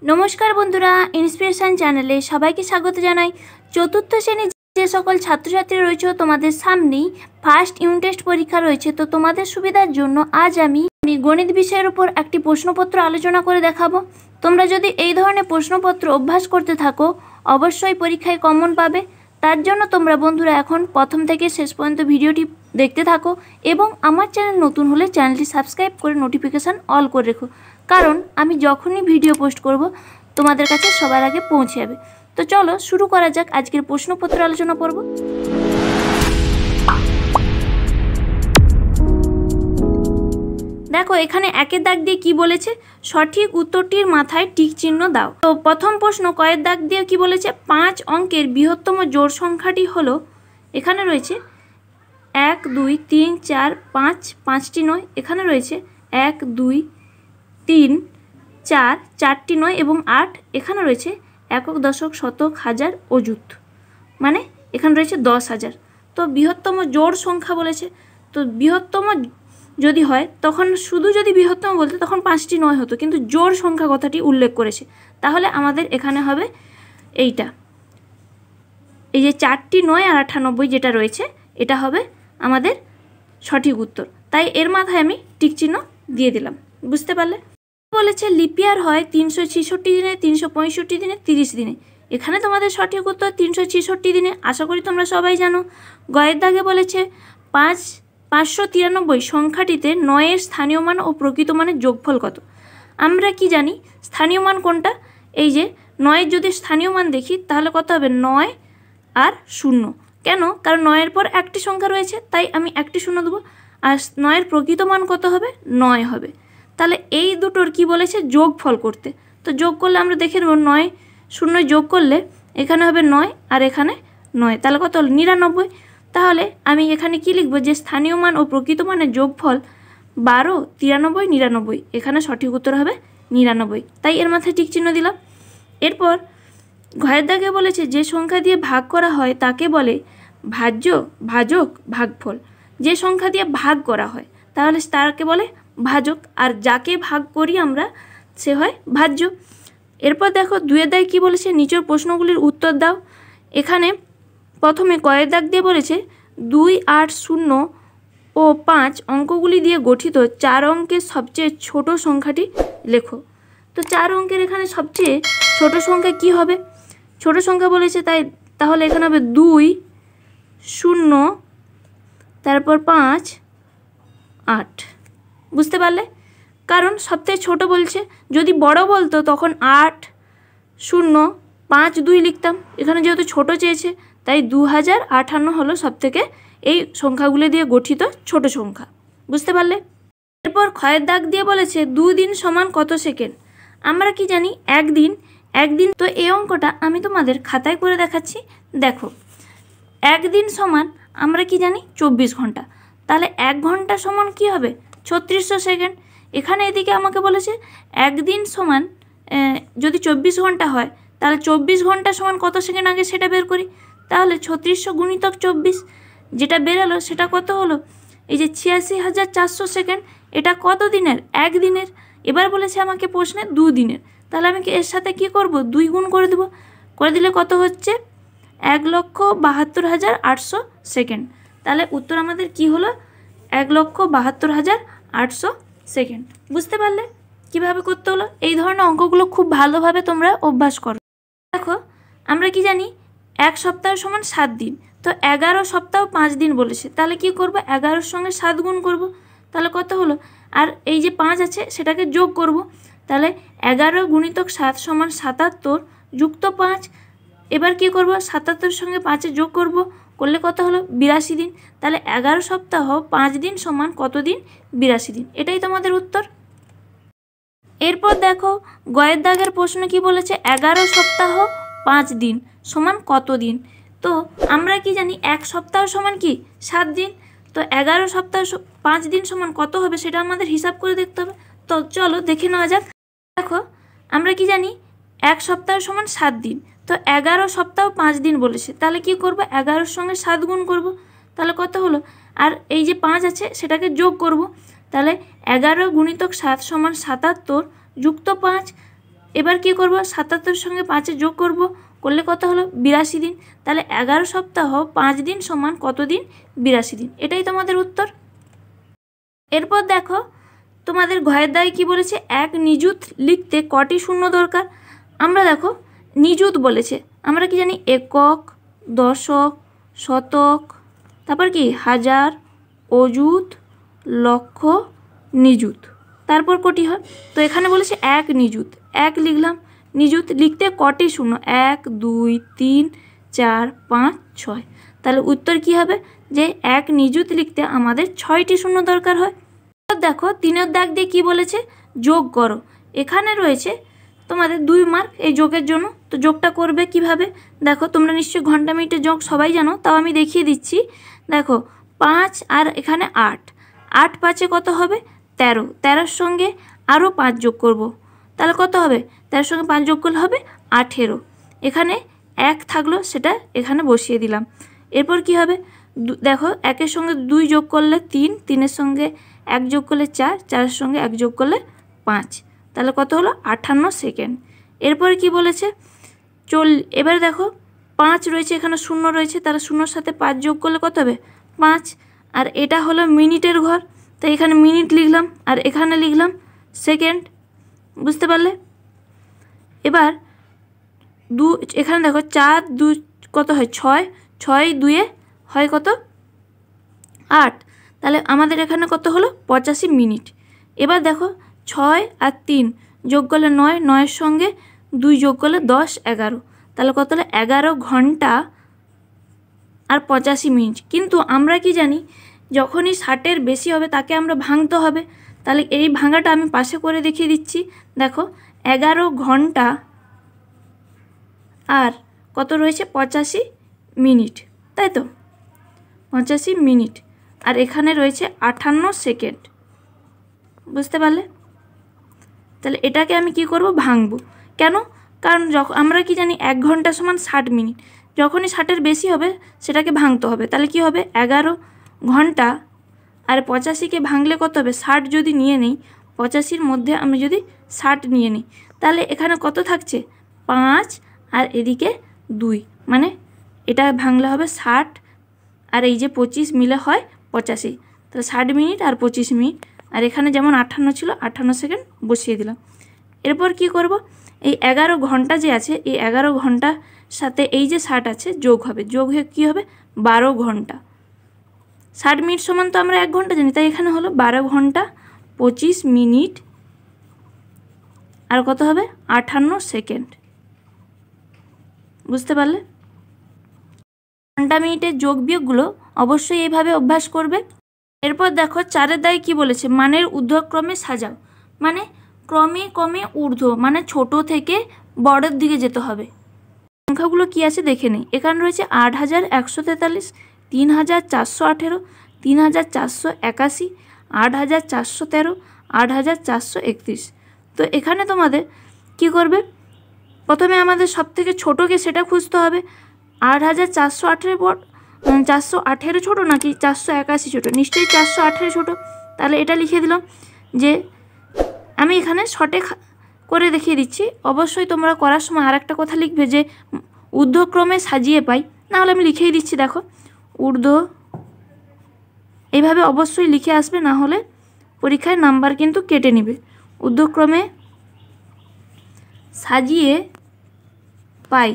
नमस्कार बंधुरा इन्सपिरेशन चैनले सबाइके स्वागत जानाई। चतुर्थ श्रेणी जे सकल छात्र छात्री रयेछो तोमादेर सामनेई फार्स्ट यूनिट टेस्ट परीक्षा रयेछे। तो तोमादेर सुविधार जोन्नो आज आमी गणित विषयेर उपर एकटी प्रश्नपत्र आलोचना करे देखाबो। तोमरा जोदि एई धरनेर प्रश्नपत्र अभ्यास करते थाको अवश्यई परीक्षाय कमन पाबे। तार जोन्नो तोमरा बंधुरा एखन प्रथम थेके शेष पर्यन्त भिडियोटी देखते थाको एबं आमार चैनल नतुन होले चैनलटी सबस्क्राइब करे नोटिफिकेशन अल करे रेखो, कारण आमी जखोनी भिडियो पोस्ट करब तोमादेर काछे सबार आगे पौঁছে যাবে। तो चलो शुरू करा जाक आजकेर प्रश्नपत्र आलोचना पर्व। देखो एखाने एकेर दाग दिए कि बोलेছে सठिक उत्तरटिर माथाय टिक चिन्ह दाओ। तो प्रथम प्रश्न कয়ের दाग दिए कि बोलेছে 5 अंकेर बृहत्तम जोड़ संख्याटी हलो, एखाने रयेছে 1 2 3 4 5 5टी नय, एखाने रयेছে 1 2 3 4 4टी नय एवं 8, एखाने रयेছে एকক दशक शतक हजार अजुत माने एखाने रयेছে 10,000। तो बृहत्तम जोड़ संख्या बोलेছে, तो बृहत्तम যদি হয় তখন শুধু যদি বৃহত্তম বলতে তখন 5টি নয় হতো, কিন্তু জোড় সংখ্যা কথাটি উল্লেখ করেছে। তাহলে আমাদের এখানে হবে এইটা, এই যে 4টি 9 আর 98 যেটা রয়েছে এটা হবে আমাদের সঠিক উত্তর। তাই এর মাথায় আমি টিক চিহ্ন দিয়ে দিলাম। বুঝতে পারলে? বলেছে লিপিয়ার হয় 366 দিনে, 365 দিনে, 30 দিনে। এখানে তোমাদের সঠিক উত্তর 366 দিনে। আশা করি তোমরা সবাই জানো। গয়ের দাগে বলেছে 593 সংখ্যাটিতে 9 স্থানীয় মান ও প্রকৃত মানের যোগফল কত। আমরা কি জানি স্থানীয় মান কোনটা? এই যে 9 যদি স্থানীয় মান দেখি তাহলে কত হবে 9 আর 0। কেন? কারণ 9 এর পর একটি সংখ্যা রয়েছে তাই আমি একটি 0 দেব, আর 9 এর প্রকৃত মান কত হবে 9 হবে। তাহলে এই দুটোর কি বলেছে যোগফল করতে। তো যোগ করলে আমরা দেখে নেব 9 0 যোগ করলে এখানে হবে 9 আর এখানে 9, তাহলে কত হলো 99। তাহলে আমি এখানে কি লিখব যে স্থানীয় মান ও প্রকৃত মানের যোগফল 12 93 99, এখানে সঠিক উত্তর হবে 99। তাই এর মাথায় টিক চিহ্ন দিলাম। এরপর ঘয়ের দাগে বলেছে যে সংখ্যা দিয়ে ভাগ করা হয় তাকে বলে ভাজ্য, ভাজক, ভাগফল। যে সংখ্যা দিয়ে ভাগ করা হয় তাহলে তাকে বলে ভাজক, আর যাকে ভাগ করি আমরা সে হয় ভাজ্য। এরপর দেখো দুয়ের দাগে কি বলেছে নিচের প্রশ্নগুলির উত্তর দাও। এখানে প্রথমে কয়ের দাগ দিয়ে বলেছে 2 8 0 ও 5 অঙ্কগুলি দিয়ে গঠিত 4 অঙ্কের সবচেয়ে ছোট সংখ্যাটি লেখো। তো 4 অঙ্কের এখানে সবচেয়ে ছোট সংখ্যা কি হবে? ছোট সংখ্যা বলেছে তাহলে এখানে হবে 2 0 তারপর 5 8। বুঝতে পারলে? কারণ সবথেকে ছোট বলছে, যদি বড় বলতো তখন 8 0 5 2 লিখতাম। এখানে যেহেতু ছোট চেয়েছে তাই 2058 হলো সবথেকে এই সংখ্যাগুলো দিয়ে গঠিত ছোট সংখ্যা। বুঝতে পারলে? এরপর ক্ষয়ের দাগ দিয়ে বলেছে 2 দিন সমান কত সেকেন্ড। আমরা কি জানি একদিন। তো এই অঙ্কটা আমি তোমাদের খাতায় করে দেখাচ্ছি। দেখো একদিন সমান আমরা কি জানি 24 ঘন্টা, তাহলে 1 ঘন্টা সমান কি হবে 3600 সেকেন্ড। এখানে এদিকে আমাকে বলেছে একদিন সমান যদি 24 ঘন্টা হয় তাহলে 24 ঘন্টা সমান কত সেকেন্ড আগে সেটা বের করি। তাহলে 3600 গুণিতক 24 যেটা বেরালো সেটা কত হলো এই যে 86,400 সেকেন্ড। এটা কত দিনের? একদিনের। এবার বলেছে আমাকে প্রশ্নে 2 দিনের, তাহলে আমি এর সাথে কি করব 2 গুণ করে দেব। করে দিলে কত হচ্ছে 1,72,800 সেকেন্ড। তাহলে উত্তর আমাদের কি হলো 1,72,800 সেকেন্ড। বুঝতে পারলে কিভাবে করতে হলো? এই ধরনের অঙ্কগুলো খুব ভালোভাবে তোমরা অভ্যাস করো। দেখো আমরা কি জানি 1 সপ্তাহ সমান 7 দিন। তো 11 সপ্তাহ 5 দিন বলেছে, তাহলে কি করব 11 সঙ্গে 7 গুণ করব, তাহলে কত হলো। আর এই যে 5 আছে সেটাকে যোগ করব, তাহলে 11 গুণিতক 7 সমান 77 যুক্ত 5। এবার কি করব 77 সঙ্গে 5 যোগ করব, করলে কত হলো 82 দিন। তাহলে 11 সপ্তাহ 5 দিন সমান কত দিন 82 দিন। এটাই তোমাদের উত্তর। এরপর দেখো গয়ের দাগের প্রশ্ন কি বলেছে 11 সপ্তাহ 5 দিন সমান কত দিন। তো আমরা কি জানি 1 সপ্তাহ সমান কি 7 দিন। তো 11 সপ্তাহ 5 দিন সমান কত হবে সেটা আমাদের হিসাব করে দেখতে হবে। তো চলো দেখে নেওয়া যাক। দেখো আমরা কি জানি 1 সপ্তাহ সমান 7 দিন। তো 11 সপ্তাহ 5 দিন বলেছে, তাহলে কি করব 11 সঙ্গে 7 গুণ করব, তাহলে কত হলো। আর এই যে 5 আছে সেটাকে যোগ করব, তাহলে 11 গুণিতক 7 সমান 77 যুক্ত 5। এবার কি করব, 77 সঙ্গে 5 যোগ করব, করলে কত হলো 82 দিন। তাহলে 11 সপ্তাহ 5 দিন সমান কত দিন, 82 দিন। এটাই তোমাদের উত্তর। এরপর দেখো তোমাদের ঘয়ের দাগে কি বলেছে, এক নিযুত লিখতে কটি শূন্য দরকার। আমরা দেখো নিযুত বলেছে, আমরা কি জানি একক, দশক, শতক, তারপর কি হাজার, অযুত, লক্ষ, নিযুত, তারপর কটি হয়। তো এখানে বলেছে এক নিযুত, এক লিখলাম। নিযুত লিখতে কটি শূন্য, 1 2 3 4 5 6। তাহলে উত্তর কি হবে, যে এক নিযুত লিখতে আমাদের 6টি শূন্য দরকার হয়। দেখো 3 দাগ দিয়ে কি বলেছে, যোগ করো। এখানে রয়েছে তোমাদের 2 মার্ক এই যোগের জন্য। তো যোগটা করবে কিভাবে, দেখো তোমরা নিশ্চয়ই ঘন্টা মিনিটের যোগ সবাই জানো, তাও আমি দেখিয়ে দিচ্ছি। দেখো 5 আর এখানে 8, 8 5 কত হবে 13, 13-র সঙ্গে আরও 5 যোগ করব, তাহলে কত হবে, 13-র সঙ্গে 5 যোগ করলে হবে 18। এখানে 1 থাকলো, সেটা এখানে বসিয়ে দিলাম। এরপর কি হবে, দেখো 1-এর সঙ্গে 2 যোগ করলে 3, 3-এর সঙ্গে 1 যোগ করলে 4, 4-এর সঙ্গে 1 যোগ করলে 5, তাহলে কত হলো 58 সেকেন্ড। এরপরে কি বলেছে, এবারে দেখো 5 রয়েছে, এখানে 0 রয়েছে, তাহলে 0-র সাথে 5 যোগ করলে কত হবে 5। আর এটা হলো মিনিটের ঘর, তাই এখানে মিনিট লিখলাম আর এখানে লিখলাম সেকেন্ড। বুঝতে পারলে। এবার এখানে দেখো 4 2 কত হয় 6, 6 2 হয় কত 8, তাহলে আমাদের এখানে কত হলো 85 মিনিট। এবার দেখো 6 আর 3 যোগ করলে 9, 9-এর সঙ্গে 2 যোগ করলে 10 11, তাহলে কত হলো 11 ঘন্টা আর 85 মিনিট। কিন্তু আমরা কি জানি, যখনই 60-এর বেশি হবে তাকে আমরা ভাঙতে হবে। তাহলে এই ভাঙাটা আমি পাশে করে দেখিয়ে দিচ্ছি। দেখো 11 ঘন্টা আর কত রয়েছে 85 মিনিট, তাই তো 85 মিনিট, আর এখানে রয়েছে 58 সেকেন্ড। বুঝতে পারলে। তাহলে এটাকে আমি কি করব, ভাঙবো। কেন, কারণ যখন আমরা কি জানি 1 ঘন্টা সমান 60 মিনিট, যখনই 60-এর বেশি হবে সেটাকে ভাঙতে হবে। তাহলে কি হবে 11 ঘন্টা আর 85-কে ভাঙলে কত হবে, 60 যদি নিয়ে নেই, 85-র মধ্যে আমি যদি 60 নিয়ে নিই, তাহলে এখানে কত থাকছে 5 আর এদিকে 2, মানে এটা ভাঙলে হবে 60 আর এই যে 25 মিলে হয় 85, তাহলে 60 মিনিট আর 25 মিনিট। আর এখানে যেমন 58 ছিল 58 সেকেন্ড বসিয়ে দিলাম। এরপর কি করব, এই 11 ঘন্টা যে আছে, এই 11 ঘন্টার সাথে এই যে 60 আছে যোগ হবে, যোগ হয়ে কী হবে 12 ঘন্টা। 60 মিনিট সমান তো আমরা 1 ঘন্টা জানি, তাই এখানে হলো 12 ঘন্টা 25 মিনিট আর কত হবে 58 সেকেন্ড। বুঝতে পারলে। ঘন্টা মিনিটের যোগ বিয়োগগুলো অবশ্যই এইভাবে অভ্যাস করবে। এরপর দেখো 4-এর দাগে কী বলেছে, মানের ঊর্ধ্বক্রমে সাজাও। মানে ক্রমে ক্রমে ঊর্ধ্ব, মানে ছোট থেকে বড়ের দিকে যেতে হবে। সংখ্যাগুলো কি আছে দেখে নেই। এখানে রয়েছে 8143, 3418, 3481, 8413, 8431। তো এখানে তোমাদের কি করবে, প্রথমে আমাদের সব থেকে ছোটোকে সেটা খুঁজতে হবে। 8418 পর 418 ছোটো নাকি 481 ছোটো, নিশ্চয়ই 418 ছোটো। তাহলে এটা লিখে দিলাম। যে আমি এখানে শর্টে করে দেখিয়ে দিচ্ছি, অবশ্যই তোমরা করার সময় আর একটা কথা লিখবে যে ঊর্ধ্বক্রমে সাজিয়ে পাই, নাহলে আমি লিখেই দিচ্ছি। দেখো ঊর্ধ্ব এইভাবে অবশ্যই লিখে আসবে, না হলে পরীক্ষায় নাম্বার কিন্তু কেটে নেবে। ঊর্ধ্বক্রমে সাজিয়ে পাই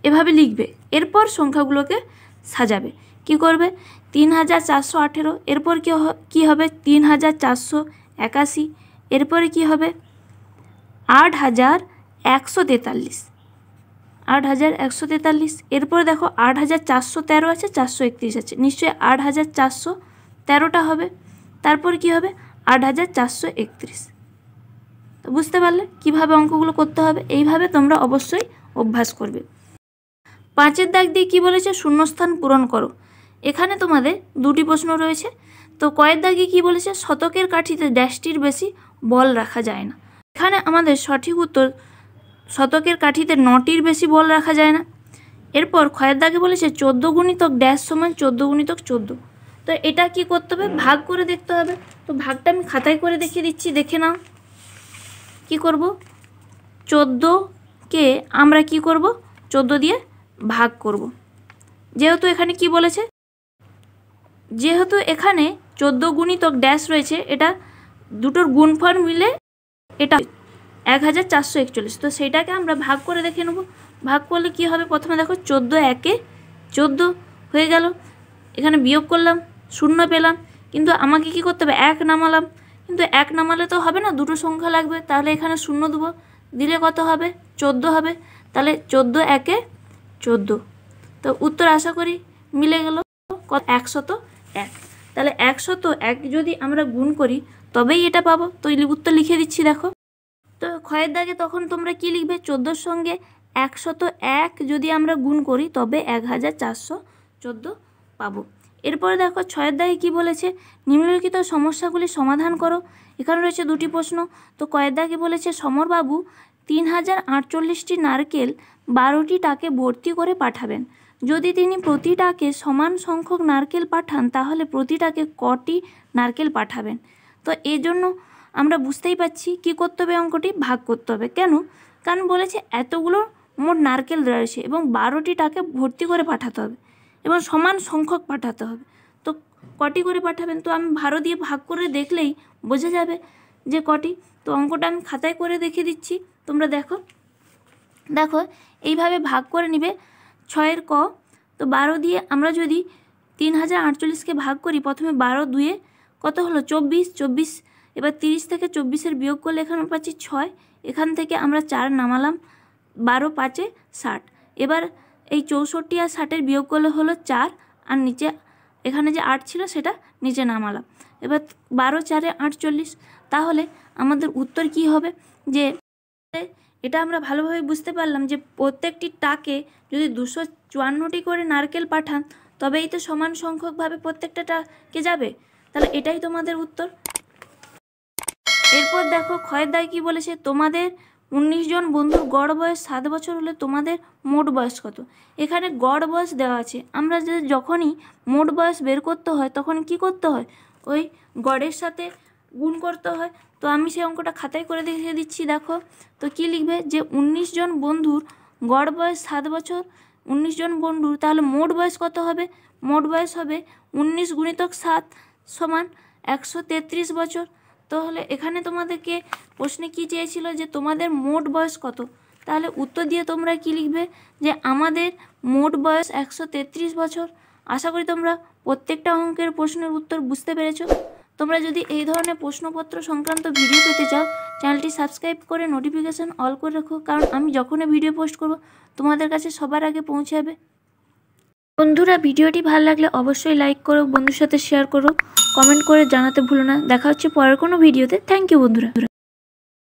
এভাবে লিখবে। এরপর সংখ্যাগুলোকে সাজাবে। কি করবে, 3418, এরপর কি হবে 3481, এরপরে কি হবে 8143, 8143। এরপরে দেখো 8413 আছে, 431 আছে, নিশ্চয়ই 8413টা হবে। তারপর কি হবে 8431। তো বুঝতে পারলে কিভাবে অঙ্কগুলো করতে হবে। এইভাবে তোমরা অবশ্যই অভ্যাস করবে। 5-এর দাগ দিয়ে কী বলেছে, শূন্যস্থান পূরণ করো। এখানে তোমাদের 2টি প্রশ্ন রয়েছে। তো কয়ের দাগে কী বলেছে, শতকের কাঠিতে ড্যাশটির বেশি বল রাখা যায় না। এখানে আমাদের সঠিক উত্তর, শতকের কাঠিতে 9টির বেশি বল রাখা যায় না। এরপর ক্ষয়ের দাগে বলেছে 14 গুণিতক ড্যাশ সমান 14 গুণিতক 14। তো এটা কি করতে হবে, ভাগ করে দেখতে হবে। তো ভাগটা আমি খাতায় করে দেখিয়ে দিচ্ছি, দেখে নাও। কি করব, 14কে আমরা কি করব, 14 দিয়ে ভাগ করব। যেহেতু এখানে কি বলেছে, যেহেতু এখানে 14 গুণিতক ড্যাশ রয়েছে, এটা দুটোর গুণফল মিলে এটা 1441। তো সেটাকে আমরা ভাগ করে দেখে নেব। ভাগ করলে কি হবে, প্রথমে দেখো 14 একে 14 হয়ে গেল, এখানে বিয়োগ করলাম 0 পেলাম, কিন্তু আমাকে কি করতে হবে, 1 নামালাম, কিন্তু 1 নামালে তো হবে না, দুটো সংখ্যা লাগবে, তাহলে এখানে 0 দেবো, দিলে কত হবে, 14 হবে। তাহলে 14 একে 14। তো উত্তর আশা করি মিলে গেল, কত, 101। তাহলে 101 যদি আমরা গুণ করি তবেই এটা পাবো। তো উত্তর লিখে দিচ্ছি দেখো। তো ক্ষয়ের দাগে তখন তোমরা কি লিখবে, 14 সঙ্গে 101 যদি আমরা গুণ করি তবে 1414 পাবো। এরপরে দেখো 6 দাগে কি বলেছে, নিম্নলিখিত সমস্যাগুলি সমাধান করো। এখানে রয়েছে দুটি প্রশ্ন। তো কয়ের দাগে বলেছে, সমরবাবু 3048টি নারকেল 12টি টাকে ভর্তি করে পাঠাবেন। যদি তিনি প্রতি টাকে সমান সংখ্যক নারকেল পাঠান তাহলে প্রতি টাকে কটি নারকেল পাঠাবেন। তো এই জন্য আমরা বুঝতেই পাচ্ছি কি করতে হবে, অঙ্কটি ভাগ করতে হবে। কেন, কারণ বলেছে এতগুলো মোট নারকেল রয়েছে এবং 12টি টাকে ভর্তি করে পাঠাতে হবে এবং সমান সংখ্যক পাঠাতে হবে। তো কটি করে পাঠাবেন, তো আমি 12 দিয়ে ভাগ করে দেখলেই বোঝা যাবে যে কটি। তো অঙ্কটা আমি খাতায় করে দেখিয়ে দিচ্ছি, তোমরা দেখো। দেখো এইভাবে ভাগ করে নিবে 6 ক। তো 12 দিয়ে আমরা যদি 3048কে ভাগ করি, প্রথমে 12 দুয়ে কত হলো, 24। এবার 30 থেকে 24-এর বিয়োগ করলে এখানে পাচ্ছি 6, এখান থেকে আমরা 4 নামালাম, 12 5-এ 60। এবার এই 64 আর 60-এর বিয়োগ করলে হলো 4, আর নিচে এখানে যে 8 ছিল সেটা নিচে নামালাম। এবার 12 4-এ 48। তাহলে আমাদের উত্তর কি হবে, যে এটা আমরা ভালোভাবে বুঝতে পারলাম যে প্রত্যেকটি টাকে যদি 254টি করে নারকেল পাঠান তবেই তো সমান সংখ্যকভাবে প্রত্যেকটা টাকে যাবে। তাহলে এটাই তোমাদের উত্তর। এরপর দেখো ক্ষয়ের দায় কি বলেছে, তোমাদের 19 জন বন্ধুর গড় বয়স 7 বছর হলে তোমাদের মোট বয়স কত। এখানে গড় বয়স দেওয়া আছে, আমরা যখনই মোট বয়স বের করতে হয় তখন কি করতে হয়, ওই গড়ের সাথে গুণ করতে হয়। তো আমি সেই অঙ্কটা খাতায় করে দেখিয়ে দিচ্ছি দেখো। তো কি লিখবে, যে 19 জন বন্ধুর গড় বয়স 7 বছর, 19 জন বন্ধুর, তাহলে মোট বয়স কত হবে, মোট বয়স হবে 19 গুণিতক 7 সমান 133 বছর। তাহলে এখানে তোমাদেরকে প্রশ্নে কি চেয়েছিল, যে তোমাদের মোট বয়স কত। তাহলে উত্তর দিয়ে তোমরা কি লিখবে, যে আমাদের মোট বয়স 133 বছর। আশা করি তোমরা প্রত্যেকটা অঙ্কের প্রশ্নের উত্তর বুঝতে পেরেছো। তোমরা যদি এই ধরনের প্রশ্নপত্র সংক্রান্ত ভিডিও পেতে চাও, চ্যানেলটি সাবস্ক্রাইব করে নোটিফিকেশান অল করে রাখো, কারণ আমি যখনই ভিডিও পোস্ট করব তোমাদের কাছে সবার আগে পৌঁছে যাবে। বন্ধুরা, ভিডিওটি ভালো লাগলে অবশ্যই লাইক করো, বন্ধুর সাথে শেয়ার করো, কমেন্ট করে জানাতে ভুলো না। দেখা হচ্ছে পরের কোনো ভিডিওতে। থ্যাংক ইউ বন্ধুরা।